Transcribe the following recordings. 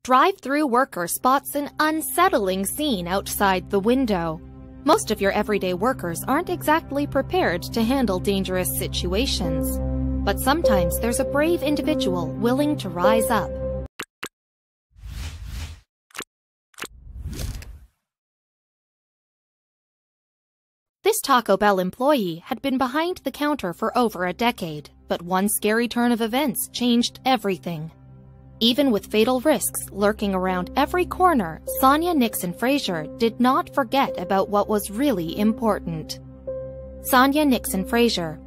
Drive-thru worker spots an unsettling scene outside the window. Most of your everyday workers aren't exactly prepared to handle dangerous situations. But sometimes there's a brave individual willing to rise up. This Taco Bell employee had been behind the counter for over a decade, but one scary turn of events changed everything. Even with fatal risks lurking around every corner, Sonja Nixon Frazier did not forget about what was really important. Sonja Nixon Frazier.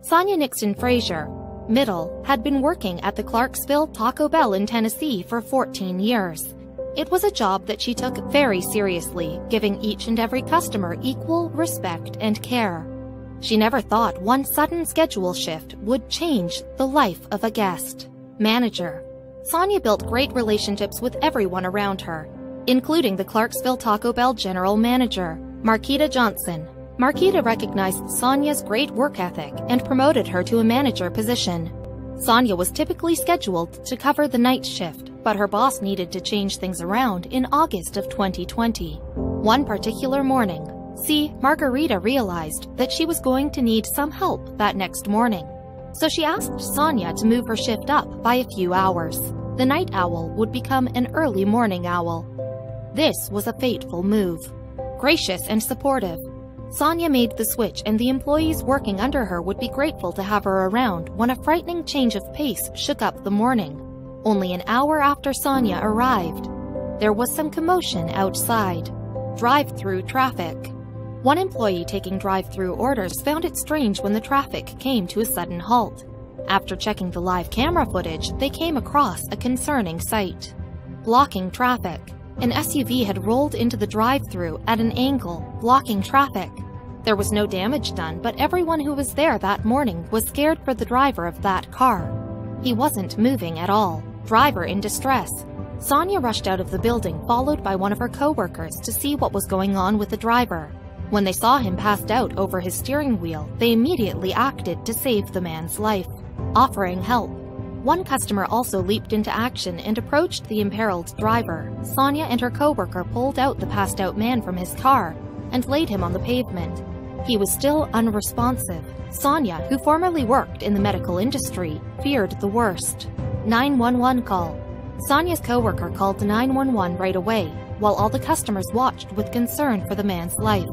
Sonja Nixon Frazier, middle, had been working at the Clarksville Taco Bell in Tennessee for 14 years. It was a job that she took very seriously, giving each and every customer equal respect and care. She never thought one sudden schedule shift would change the life of a guest. Manager. Sonja built great relationships with everyone around her, including the Clarksville Taco Bell general manager, Marquita Johnson. Marquita recognized Sonja's great work ethic and promoted her to a manager position. Sonja was typically scheduled to cover the night shift, but her boss needed to change things around in August of 2020. One particular morning, Margarita realized that she was going to need some help that next morning. So she asked Sonja to move her shift up by a few hours. The night owl would become an early morning owl. This was a fateful move. Gracious and supportive, Sonja made the switch, and the employees working under her would be grateful to have her around when a frightening change of pace shook up the morning. Only an hour after Sonja arrived, there was some commotion outside. Drive-thru traffic. One employee taking drive-thru orders found it strange when the traffic came to a sudden halt. After checking the live camera footage, they came across a concerning sight. Blocking traffic. An SUV had rolled into the drive-thru at an angle, blocking traffic. There was no damage done, but everyone who was there that morning was scared for the driver of that car. He wasn't moving at all. Driver in distress. Sonja rushed out of the building, followed by one of her co-workers, to see what was going on with the driver. When they saw him passed out over his steering wheel, they immediately acted to save the man's life, offering help. One customer also leaped into action and approached the imperiled driver. Sonja and her co-worker pulled out the passed-out man from his car and laid him on the pavement. He was still unresponsive. Sonja, who formerly worked in the medical industry, feared the worst. 911 call. Sonja's co-worker called 911 right away, while all the customers watched with concern for the man's life.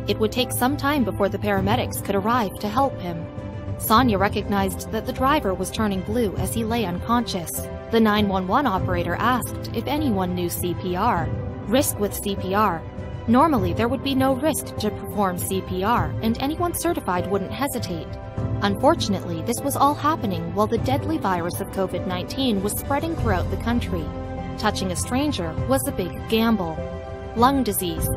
It would take some time before the paramedics could arrive to help him. Sonja recognized that the driver was turning blue as he lay unconscious. The 911 operator asked if anyone knew CPR. Risk with CPR. Normally, there would be no risk to perform CPR, and anyone certified wouldn't hesitate. Unfortunately, this was all happening while the deadly virus of COVID-19 was spreading throughout the country. Touching a stranger was a big gamble. Lung disease.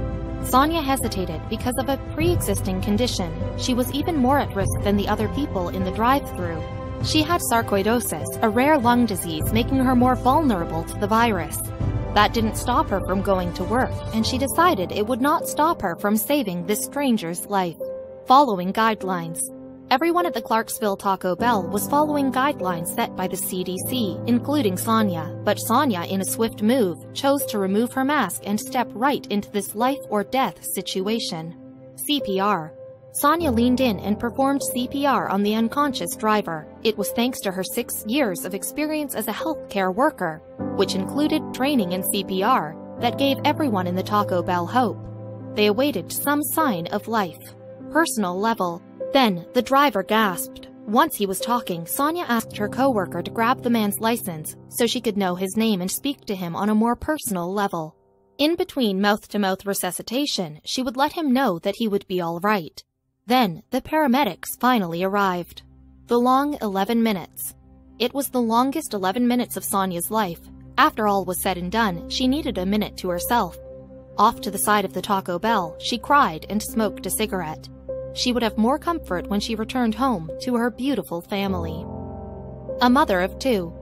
Sonja hesitated because of a pre-existing condition. She was even more at risk than the other people in the drive-thru. She had sarcoidosis, a rare lung disease, making her more vulnerable to the virus. That didn't stop her from going to work, and she decided it would not stop her from saving this stranger's life. Following guidelines. Everyone at the Clarksville Taco Bell was following guidelines set by the CDC, including Sonja, but Sonja, in a swift move, chose to remove her mask and step right into this life-or-death situation. CPR. Sonja leaned in and performed CPR on the unconscious driver. It was thanks to her 6 years of experience as a healthcare worker, which included training in CPR, that gave everyone in the Taco Bell hope. They awaited some sign of life. Personal level. Then, the driver gasped. Once he was talking, Sonja asked her co-worker to grab the man's license so she could know his name and speak to him on a more personal level. In between mouth-to-mouth resuscitation, she would let him know that he would be all right. Then, the paramedics finally arrived. The long 11 minutes. It was the longest 11 minutes of Sonja's life. After all was said and done, she needed a minute to herself. Off to the side of the Taco Bell, she cried and smoked a cigarette. She would have more comfort when she returned home to her beautiful family. A mother of two.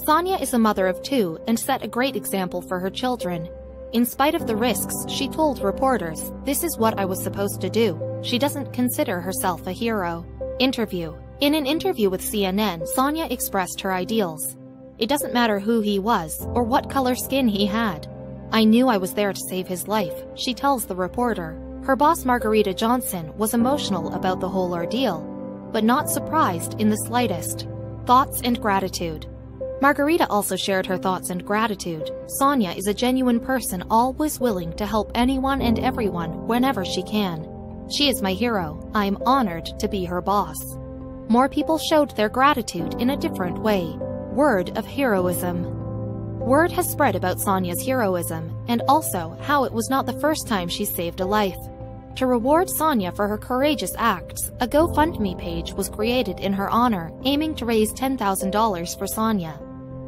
Sonja is a mother of two and set a great example for her children. In spite of the risks, she told reporters, "This is what I was supposed to do." She doesn't consider herself a hero. Interview. In an interview with CNN, Sonja expressed her ideals. It doesn't matter who he was or what color skin he had. I knew I was there to save his life, she tells the reporter. Her boss Margarita Johnson was emotional about the whole ordeal, but not surprised in the slightest. Thoughts and gratitude. Margarita also shared her thoughts and gratitude. Sonja is a genuine person, always willing to help anyone and everyone whenever she can. She is my hero. I'm honored to be her boss. More people showed their gratitude in a different way. Word of heroism. Word has spread about Sonja's heroism, and also how it was not the first time she saved a life. To reward Sonja for her courageous acts, a GoFundMe page was created in her honor, aiming to raise $10,000 for Sonja.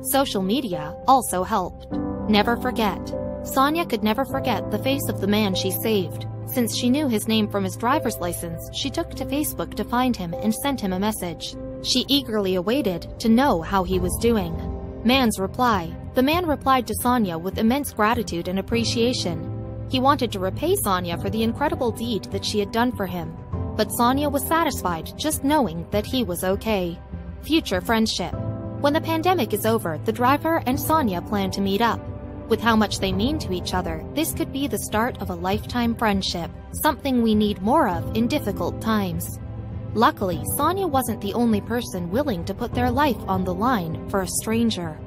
Social media also helped. Never forget. Sonja could never forget the face of the man she saved. Since she knew his name from his driver's license, she took to Facebook to find him and sent him a message. She eagerly awaited to know how he was doing. Man's reply. The man replied to Sonja with immense gratitude and appreciation. He wanted to repay Sonja for the incredible deed that she had done for him, but Sonja was satisfied just knowing that he was okay. Future friendship. When the pandemic is over, the driver and Sonja plan to meet up. With how much they mean to each other, this could be the start of a lifetime friendship, something we need more of in difficult times. Luckily, Sonja wasn't the only person willing to put their life on the line for a stranger.